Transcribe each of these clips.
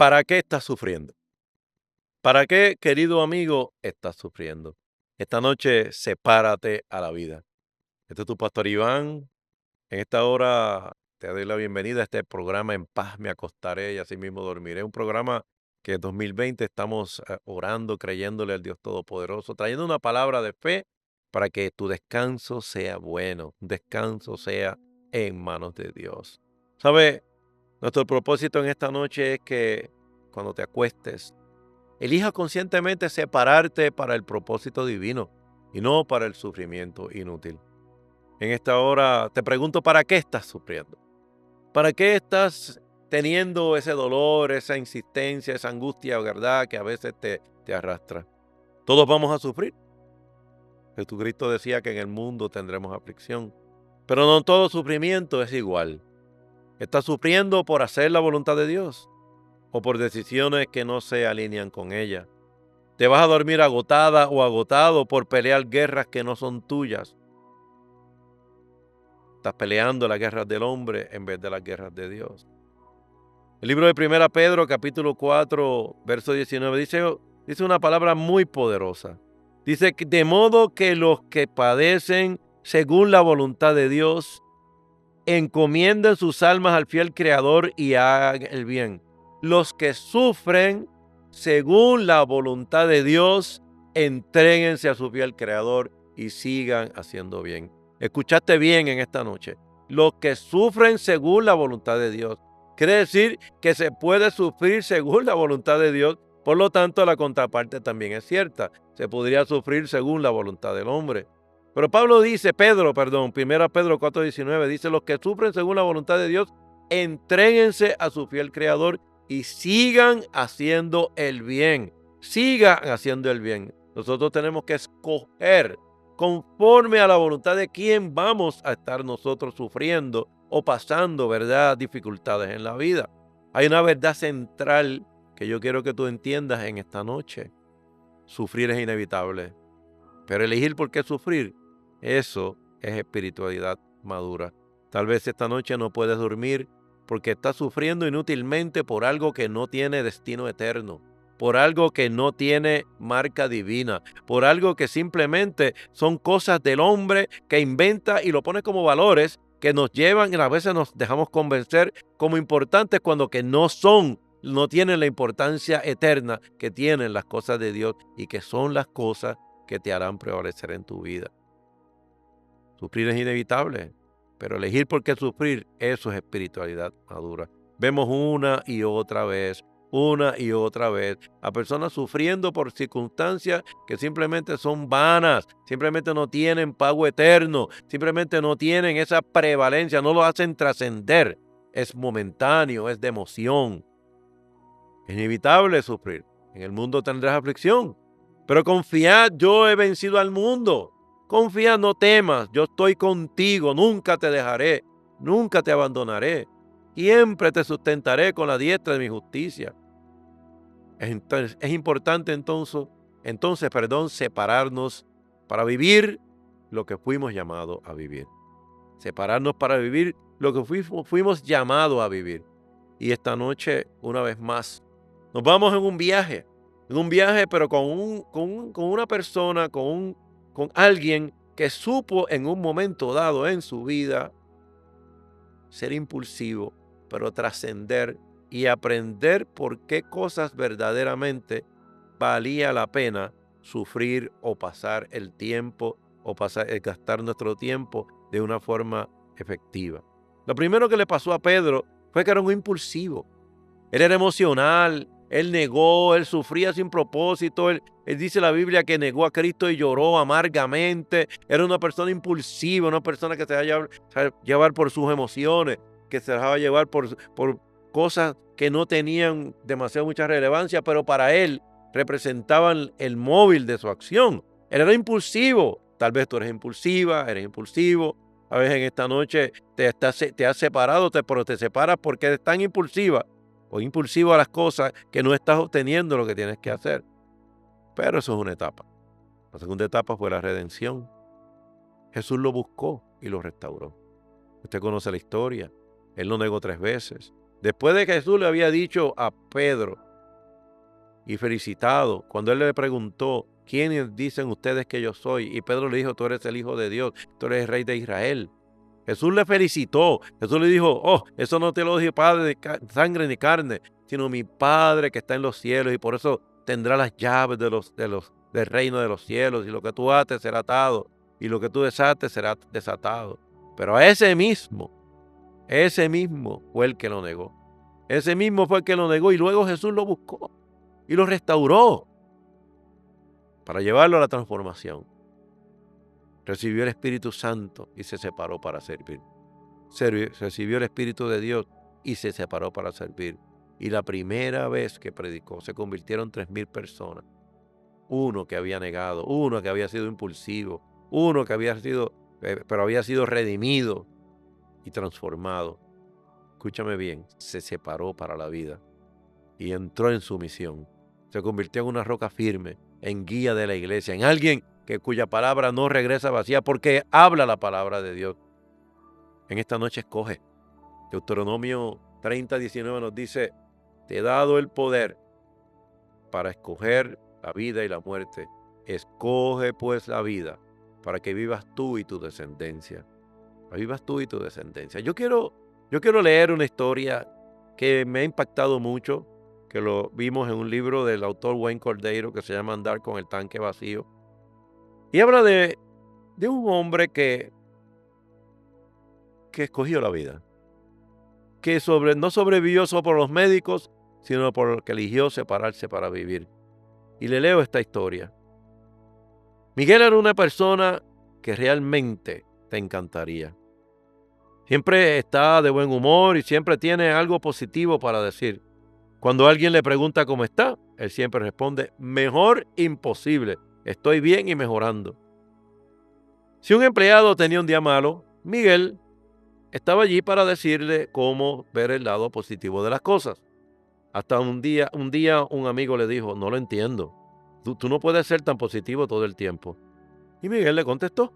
¿Para qué estás sufriendo? ¿Para qué, querido amigo, estás sufriendo? Esta noche, sepárate a la vida. Este es tu pastor Iván. En esta hora te doy la bienvenida a este programa En paz me acostaré y así mismo dormiré. Un programa que en 2020 estamos orando, creyéndole al Dios Todopoderoso, trayendo una palabra de fe para que tu descanso sea bueno, un descanso sea en manos de Dios. ¿Sabe? Nuestro propósito en esta noche es que cuando te acuestes, elija conscientemente separarte para el propósito divino y no para el sufrimiento inútil. En esta hora te pregunto, ¿para qué estás sufriendo? ¿Para qué estás teniendo ese dolor, esa insistencia, esa angustia, verdad, que a veces te arrastra? Todos vamos a sufrir. Jesucristo decía que en el mundo tendremos aflicción, pero no todo sufrimiento es igual. ¿Estás sufriendo por hacer la voluntad de Dios o por decisiones que no se alinean con ella? ¿Te vas a dormir agotada o agotado por pelear guerras que no son tuyas? Estás peleando las guerras del hombre en vez de las guerras de Dios. El libro de Primera Pedro, capítulo 4, verso 19, dice una palabra muy poderosa. Dice, de modo que los que padecen según la voluntad de Dios, encomienden sus almas al fiel Creador y hagan el bien. Los que sufren según la voluntad de Dios, entréguense a su fiel Creador y sigan haciendo bien. Escuchaste bien en esta noche. Los que sufren según la voluntad de Dios. Quiere decir que se puede sufrir según la voluntad de Dios. Por lo tanto, la contraparte también es cierta. Se podría sufrir según la voluntad del hombre. Pero Primera Pedro 4:19, dice, los que sufren según la voluntad de Dios, entréguense a su fiel Creador y sigan haciendo el bien. Sigan haciendo el bien. Nosotros tenemos que escoger conforme a la voluntad de quién vamos a estar nosotros sufriendo o pasando, ¿verdad?, dificultades en la vida. Hay una verdad central que yo quiero que tú entiendas en esta noche. Sufrir es inevitable, pero elegir por qué sufrir, eso es espiritualidad madura. Tal vez esta noche no puedes dormir porque estás sufriendo inútilmente por algo que no tiene destino eterno, por algo que no tiene marca divina, por algo que simplemente son cosas del hombre que inventa y lo pone como valores que nos llevan y a veces nos dejamos convencer como importantes cuando que no son, no tienen la importancia eterna que tienen las cosas de Dios y que son las cosas que te harán prevalecer en tu vida. Sufrir es inevitable, pero elegir por qué sufrir, eso es espiritualidad madura. Vemos una y otra vez a personas sufriendo por circunstancias que simplemente son vanas, simplemente no tienen pago eterno, simplemente no tienen esa prevalencia, no lo hacen trascender. Es momentáneo, es de emoción. Es inevitable sufrir. En el mundo tendrás aflicción, pero confiad, yo he vencido al mundo. Confía, no temas, yo estoy contigo, nunca te dejaré, nunca te abandonaré. Siempre te sustentaré con la diestra de mi justicia. Es importante entonces, separarnos para vivir lo que fuimos llamados a vivir. Separarnos para vivir lo que fuimos llamados a vivir. Y esta noche, una vez más, nos vamos en un viaje pero con una persona, con alguien que supo en un momento dado en su vida ser impulsivo, pero trascender y aprender por qué cosas verdaderamente valía la pena sufrir o pasar el tiempo o gastar nuestro tiempo de una forma efectiva. Lo primero que le pasó a Pedro fue que era un impulsivo. Él era emocional, él negó, él sufría sin propósito, él dice la Biblia que negó a Cristo y lloró amargamente. Era una persona impulsiva, una persona que se dejaba llevar por sus emociones, que se dejaba llevar por cosas que no tenían demasiado mucha relevancia, pero para él representaban el móvil de su acción. Él era impulsivo. Tal vez tú eres impulsiva, eres impulsivo. A veces en esta noche te has separado, pero te separas porque eres tan impulsiva o impulsivo a las cosas que no estás obteniendo lo que tienes que hacer. Pero eso es una etapa. La segunda etapa fue la redención. Jesús lo buscó y lo restauró. Usted conoce la historia. Él lo negó 3 veces. Después de que Jesús le había dicho a Pedro y felicitado, cuando él le preguntó, ¿quiénes dicen ustedes que yo soy? Y Pedro le dijo, tú eres el Hijo de Dios, tú eres el Rey de Israel. Jesús le felicitó. Jesús le dijo, eso no te lo dije Padre de sangre ni carne, sino mi Padre que está en los cielos, y por eso tendrá las llaves del reino de los cielos, y lo que tú ates será atado, y lo que tú desates será desatado. Pero a ese mismo fue el que lo negó. Ese mismo fue el que lo negó, y luego Jesús lo buscó y lo restauró para llevarlo a la transformación. Recibió el Espíritu Santo y se separó para servir. Recibió el Espíritu de Dios y se separó para servir. Y la primera vez que predicó se convirtieron 3,000 personas. Uno que había negado, uno que había sido impulsivo, uno que había sido, pero había sido redimido y transformado. Escúchame bien, se separó para la vida y entró en su misión. Se convirtió en una roca firme, en guía de la iglesia, en alguien cuya palabra no regresa vacía porque habla la palabra de Dios. En esta noche escoge. Deuteronomio 30:19 nos dice, te he dado el poder para escoger la vida y la muerte. Escoge pues la vida para que vivas tú y tu descendencia. Vivas tú y tu descendencia. Yo quiero leer una historia que me ha impactado mucho, que lo vimos en un libro del autor Wayne Cordeiro que se llama Andar con el tanque vacío. Y habla de un hombre que escogió la vida, que no sobrevivió solo por los médicos, sino por el que eligió separarse para vivir. Y le leo esta historia. Miguel era una persona que realmente te encantaría. Siempre está de buen humor y siempre tiene algo positivo para decir. Cuando alguien le pregunta cómo está, él siempre responde, mejor imposible, estoy bien y mejorando. Si un empleado tenía un día malo, Miguel estaba allí para decirle cómo ver el lado positivo de las cosas. Hasta un día un amigo le dijo, no lo entiendo, tú no puedes ser tan positivo todo el tiempo. Y Miguel le contestó,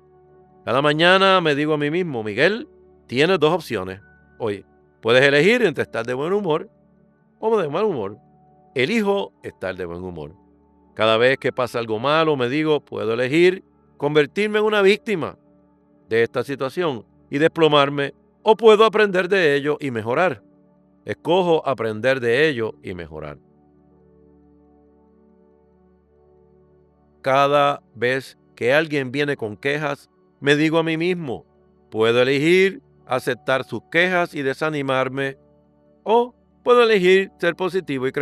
cada mañana me digo a mí mismo, Miguel, tienes 2 opciones. Hoy puedes elegir entre estar de buen humor o de mal humor. Elijo estar de buen humor. Cada vez que pasa algo malo, me digo, puedo elegir convertirme en una víctima de esta situación y desplomarme, o puedo aprender de ello y mejorar. Escojo aprender de ello y mejorar. Cada vez que alguien viene con quejas, me digo a mí mismo, puedo elegir aceptar sus quejas y desanimarme, o puedo elegir ser positivo y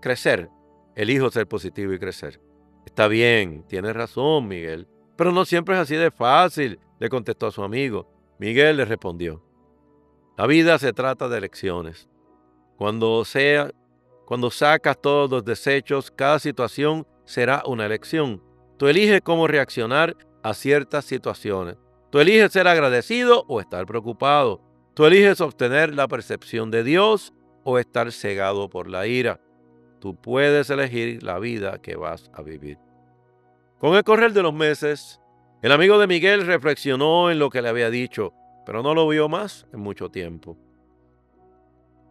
crecer. Elijo ser positivo y crecer. Está bien, tienes razón, Miguel, pero no siempre es así de fácil, le contestó a su amigo. Miguel le respondió, la vida se trata de elecciones. Cuando sacas todos los desechos, cada situación será una elección. Tú eliges cómo reaccionar a ciertas situaciones. Tú eliges ser agradecido o estar preocupado. Tú eliges obtener la percepción de Dios o estar cegado por la ira. Tú puedes elegir la vida que vas a vivir. Con el correr de los meses, el amigo de Miguel reflexionó en lo que le había dicho, pero no lo vio más en mucho tiempo.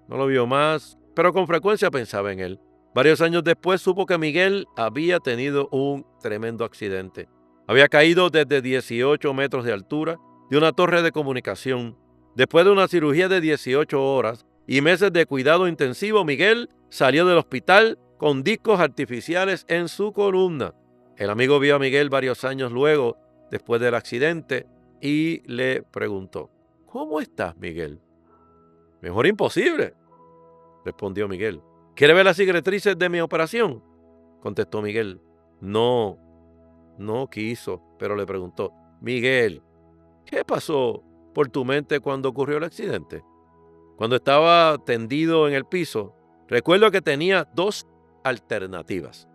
No lo vio más, pero con frecuencia pensaba en él. Varios años después supo que Miguel había tenido un tremendo accidente. Había caído desde 18 metros de altura de una torre de comunicación. Después de una cirugía de 18 horas y meses de cuidado intensivo, Miguel salió del hospital con discos artificiales en su columna. El amigo vio a Miguel varios años luego, después del accidente, y le preguntó, ¿cómo estás, Miguel? Mejor imposible, respondió Miguel. ¿Quiere ver las cicatrices de mi operación? Contestó Miguel. No quiso, pero le preguntó, Miguel, ¿qué pasó por tu mente cuando ocurrió el accidente? Cuando estaba tendido en el piso, recuerdo que tenía 2 alternativas.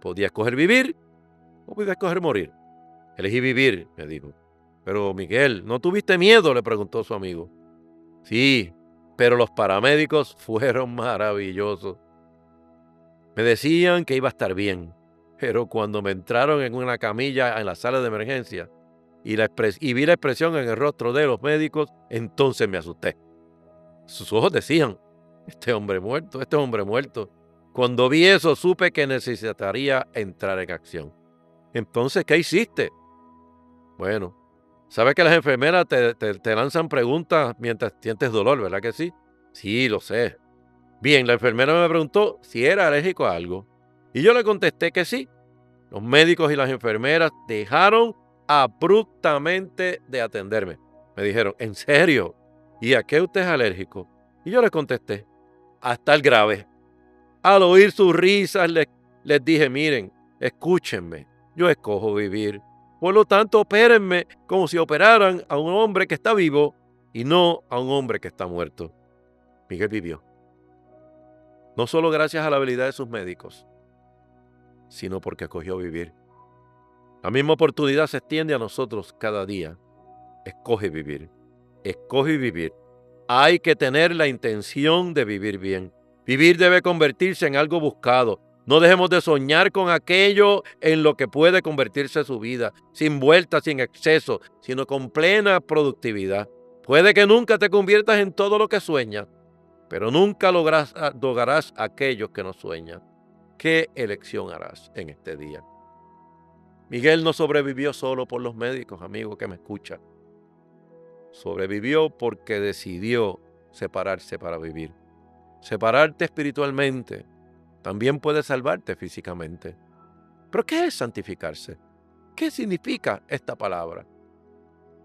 Podía escoger vivir o podía escoger morir. Elegí vivir, me dijo. Pero Miguel, ¿no tuviste miedo?, le preguntó su amigo. Sí, pero los paramédicos fueron maravillosos. Me decían que iba a estar bien, pero cuando me entraron en una camilla en la sala de emergencia y vi la expresión en el rostro de los médicos, entonces me asusté. Sus ojos decían, este hombre muerto, este hombre muerto. Cuando vi eso, supe que necesitaría entrar en acción. Entonces, ¿qué hiciste? Bueno, sabes que las enfermeras te lanzan preguntas mientras sientes dolor, ¿verdad que sí? Sí, lo sé. Bien, la enfermera me preguntó si era alérgico a algo. Y yo le contesté que sí. Los médicos y las enfermeras dejaron abruptamente de atenderme. Me dijeron, ¿en serio? ¿Y a qué usted es alérgico? Y yo les contesté, a estar grave. Al oír sus risas, les dije, miren, escúchenme, yo escojo vivir. Por lo tanto, opérenme como si operaran a un hombre que está vivo y no a un hombre que está muerto. Miguel vivió. No solo gracias a la habilidad de sus médicos, sino porque escogió vivir. La misma oportunidad se extiende a nosotros cada día. Escoge vivir. Escoge vivir. Hay que tener la intención de vivir bien. Vivir debe convertirse en algo buscado. No dejemos de soñar con aquello en lo que puede convertirse su vida, sin vueltas, sin exceso, sino con plena productividad. Puede que nunca te conviertas en todo lo que sueñas, pero nunca lograrás aquello que no sueñas. ¿Qué elección harás en este día? Miguel no sobrevivió solo por los médicos, amigo que me escucha. Sobrevivió porque decidió separarse para vivir. Separarte espiritualmente también puede salvarte físicamente. ¿Pero qué es santificarse? ¿Qué significa esta palabra?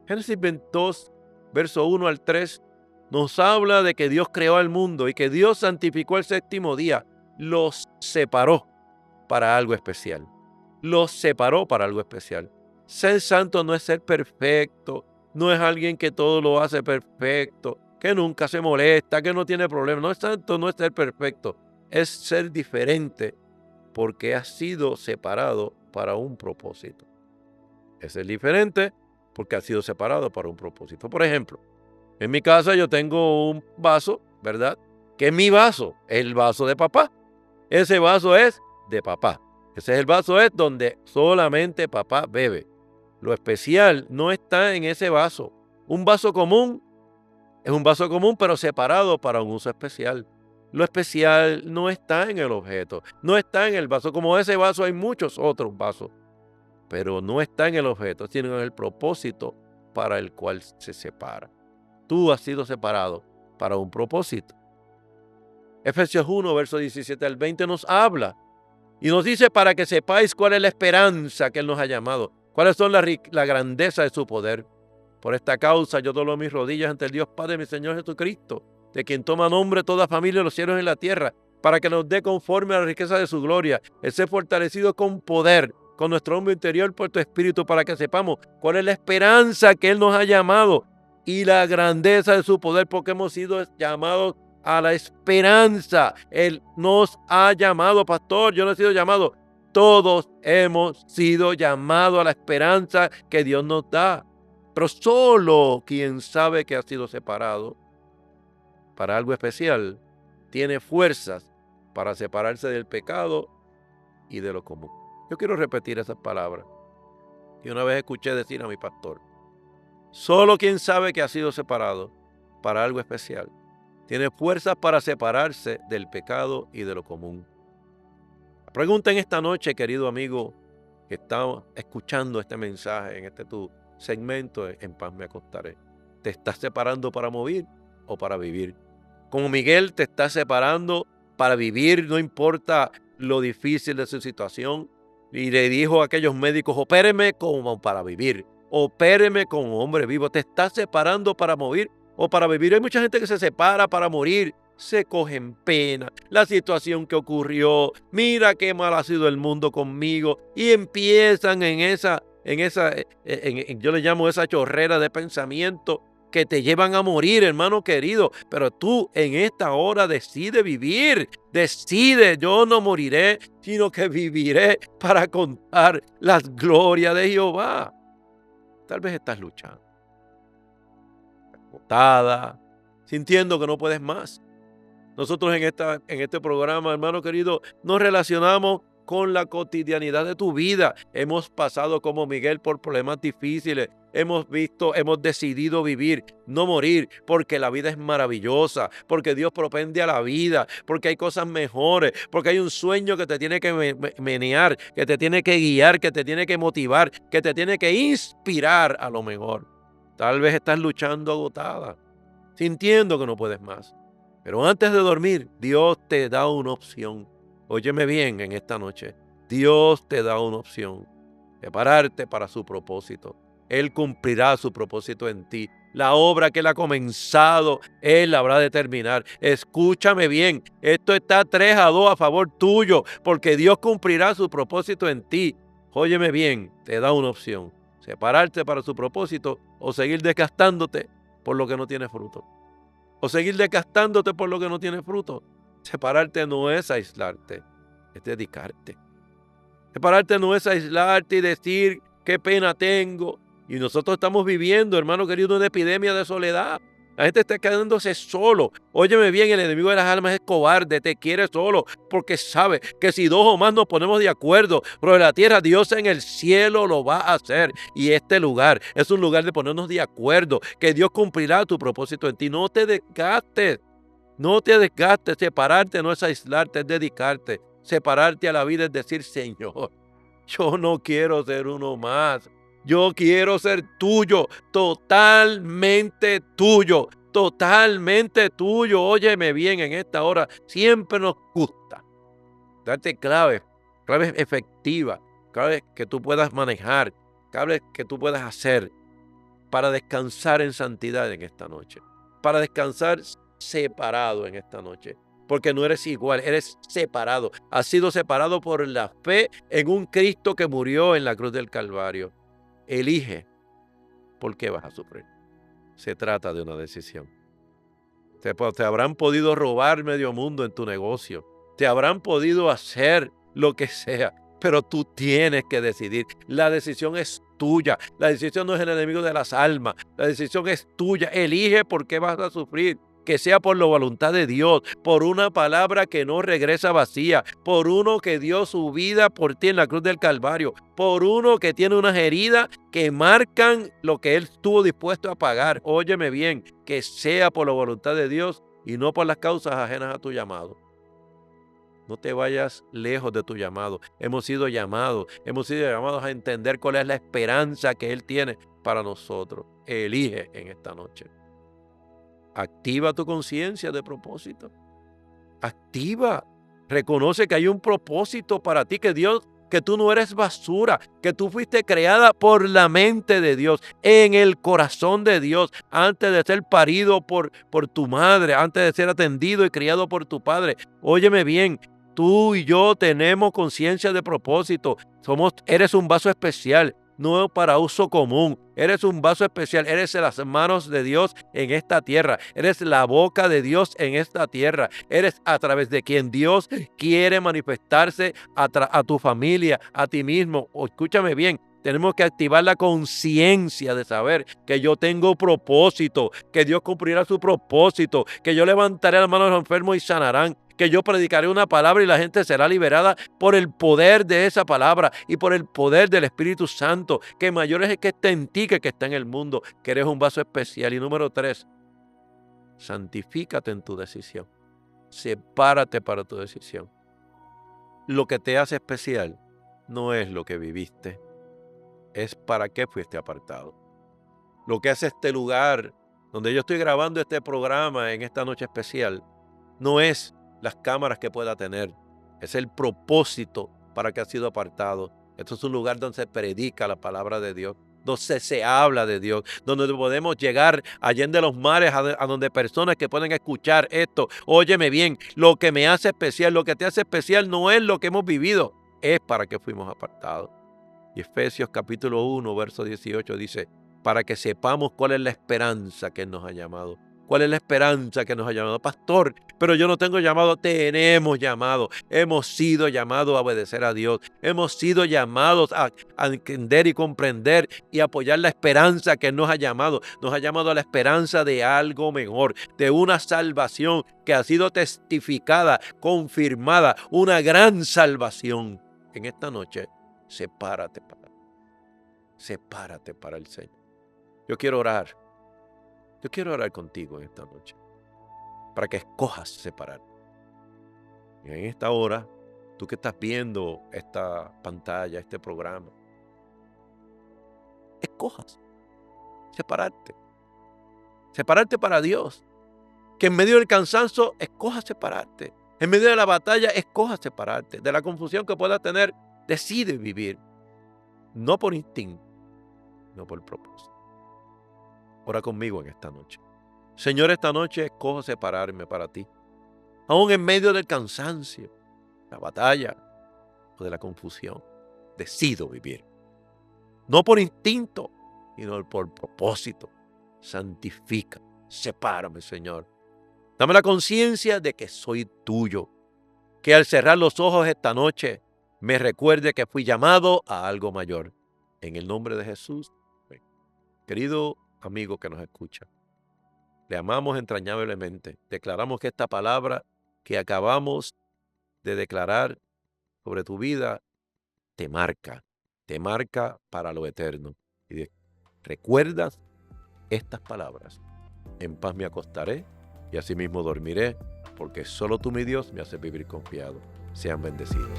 Génesis 22, verso 1 al 3, nos habla de que Dios creó al mundo y que Dios santificó el séptimo día. Los separó para algo especial. Los separó para algo especial. Ser santo no es ser perfecto, no es alguien que todo lo hace perfecto, que nunca se molesta, que no tiene problemas. No es santo, no es ser perfecto, es ser diferente porque ha sido separado para un propósito. Es ser diferente porque ha sido separado para un propósito. Por ejemplo, en mi casa yo tengo un vaso, ¿verdad? Que es mi vaso, el vaso de papá. Ese vaso es de papá. Ese es el vaso es donde solamente papá bebe. Lo especial no está en ese vaso. Un vaso común es un vaso común, pero separado para un uso especial. Lo especial no está en el objeto, no está en el vaso. Como ese vaso hay muchos otros vasos, pero no está en el objeto, sino en el propósito para el cual se separa. Tú has sido separado para un propósito. Efesios 1, verso 17 al 20 nos habla y nos dice para que sepáis cuál es la esperanza que Él nos ha llamado, cuáles son la grandeza de su poder. Por esta causa yo doblo mis rodillas ante el Dios Padre de mi Señor Jesucristo, de quien toma nombre toda familia en los cielos y en la tierra, para que nos dé conforme a la riqueza de su gloria, el ser fortalecido con poder, con nuestro hombre interior por tu espíritu, para que sepamos cuál es la esperanza que Él nos ha llamado y la grandeza de su poder, porque hemos sido llamados a la esperanza. Él nos ha llamado, pastor, yo no he sido llamado. Todos hemos sido llamados a la esperanza que Dios nos da. Pero solo quien sabe que ha sido separado para algo especial tiene fuerzas para separarse del pecado y de lo común. Yo quiero repetir esas palabras que una vez escuché decir a mi pastor. Solo quien sabe que ha sido separado para algo especial tiene fuerzas para separarse del pecado y de lo común. La pregunta en esta noche, querido amigo, que está escuchando este mensaje en este tu segmento En Paz Me Acostaré. ¿Te estás separando para morir o para vivir? Como Miguel te está separando para vivir, no importa lo difícil de su situación. Y le dijo a aquellos médicos, opéreme como para vivir, opéreme como hombre vivo. ¿Te estás separando para morir o para vivir? Hay mucha gente que se separa para morir, se cogen pena, la situación que ocurrió, mira qué mal ha sido el mundo conmigo, y empiezan yo le llamo esa chorrera de pensamiento que te llevan a morir, hermano querido. Pero tú en esta hora decide vivir, decide, yo no moriré, sino que viviré para contar las glorias de Jehová. Tal vez estás luchando, agotada, sintiendo que no puedes más. Nosotros en este programa, hermano querido, nos relacionamos con la cotidianidad de tu vida. Hemos pasado como Miguel por problemas difíciles. Hemos decidido vivir, no morir, porque la vida es maravillosa, porque Dios propende a la vida, porque hay cosas mejores, porque hay un sueño que te tiene que menear, que te tiene que guiar, que te tiene que motivar, que te tiene que inspirar a lo mejor. Tal vez estás luchando agotada, sintiendo que no puedes más. Pero antes de dormir, Dios te da una opción. Óyeme bien en esta noche. Dios te da una opción. Prepararte para su propósito. Él cumplirá su propósito en ti. La obra que Él ha comenzado, Él la habrá de terminar. Escúchame bien, esto está 3-2 a favor tuyo, porque Dios cumplirá su propósito en ti. Óyeme bien, te da una opción. Separarte para su propósito o seguir desgastándote por lo que no tiene fruto. O seguir desgastándote por lo que no tiene fruto. Separarte no es aislarte, es dedicarte. Separarte no es aislarte y decir qué pena tengo. Y nosotros estamos viviendo, hermano querido, una epidemia de soledad. La gente está quedándose solo. Óyeme bien, el enemigo de las almas es cobarde, te quiere solo, porque sabe que si 2 o más nos ponemos de acuerdo sobre la tierra, Dios en el cielo lo va a hacer. Y este lugar es un lugar de ponernos de acuerdo, que Dios cumplirá tu propósito en ti. No te desgastes, no te desgastes. Separarte no es aislarte, es dedicarte. Separarte a la vida es decir, Señor, yo no quiero ser uno más. Yo quiero ser tuyo, totalmente tuyo, totalmente tuyo. Óyeme bien en esta hora. Siempre nos gusta darte claves efectivas, claves que tú puedas manejar, claves que tú puedas hacer para descansar en santidad en esta noche, para descansar separado en esta noche. Porque no eres igual, eres separado. Has sido separado por la fe en un Cristo que murió en la cruz del Calvario. Elige por qué vas a sufrir. Se trata de una decisión. Te habrán podido robar medio mundo en tu negocio. Te habrán podido hacer lo que sea. Pero tú tienes que decidir. La decisión es tuya. La decisión no es el enemigo de las almas. La decisión es tuya. Elige por qué vas a sufrir. Que sea por la voluntad de Dios, por una palabra que no regresa vacía, por uno que dio su vida por ti en la cruz del Calvario, por uno que tiene unas heridas que marcan lo que Él estuvo dispuesto a pagar. Óyeme bien, que sea por la voluntad de Dios y no por las causas ajenas a tu llamado. No te vayas lejos de tu llamado. Hemos sido llamados a entender cuál es la esperanza que Él tiene para nosotros. Elige en esta noche. Activa tu conciencia de propósito. Activa. Reconoce que hay un propósito para ti, que tú no eres basura, que tú fuiste creada por la mente de Dios, en el corazón de Dios, antes de ser parido por tu madre, antes de ser atendido y criado por tu padre. Óyeme bien, tú y yo tenemos conciencia de propósito. Eres un vaso especial. No para uso común. Eres un vaso especial. Eres las manos de Dios en esta tierra. Eres la boca de Dios en esta tierra. Eres a través de quien Dios quiere manifestarse a tu familia, a ti mismo. Escúchame bien. Tenemos que activar la conciencia de saber que yo tengo propósito, que Dios cumplirá su propósito, que yo levantaré las manos de los enfermos y sanarán, que yo predicaré una palabra y la gente será liberada por el poder de esa palabra y por el poder del Espíritu Santo, que mayor es el que está en ti que el que está en el mundo, que eres un vaso especial. Y número 3, santifícate en tu decisión. Sepárate para tu decisión. Lo que te hace especial no es lo que viviste, es para qué fuiste apartado. Lo que hace este lugar donde yo estoy grabando este programa en esta noche especial no es las cámaras que pueda tener, es el propósito para que ha sido apartado. Esto es un lugar donde se predica la palabra de Dios, donde se habla de Dios, donde podemos llegar allende los mares, a donde personas que pueden escuchar esto. Óyeme bien, lo que me hace especial, lo que te hace especial no es lo que hemos vivido, es para que fuimos apartados. Y Efesios capítulo 1, verso 18 dice, para que sepamos cuál es la esperanza que Él nos ha llamado. ¿Cuál es la esperanza que nos ha llamado? Pastor, pero yo no tengo llamado. Tenemos llamado. Hemos sido llamados a obedecer a Dios. Hemos sido llamados a entender y comprender y apoyar la esperanza que Él nos ha llamado. Nos ha llamado a la esperanza de algo mejor, de una salvación que ha sido testificada, confirmada, una gran salvación. en esta noche, sepárate para el Señor. Yo quiero orar contigo en esta noche, para que escojas separarte. Y en esta hora, tú que estás viendo esta pantalla, este programa, escojas separarte para Dios. Que en medio del cansancio, escojas separarte. En medio de la batalla, escojas separarte. De la confusión que puedas tener, decide vivir. No por instinto, no por propósito. Ora conmigo en esta noche. Señor, esta noche escojo separarme para ti. Aún en medio del cansancio, la batalla o de la confusión, decido vivir. No por instinto, sino por propósito. Santifica, sepárame, Señor. Dame la conciencia de que soy tuyo. Que al cerrar los ojos esta noche, me recuerde que fui llamado a algo mayor. En el nombre de Jesús. Querido amigo que nos escucha, le amamos entrañablemente. Declaramos que esta palabra que acabamos de declarar sobre tu vida te marca para lo eterno. Y recuerdas estas palabras: en paz me acostaré y asimismo dormiré, porque solo tú, mi Dios, me haces vivir confiado. Sean bendecidos.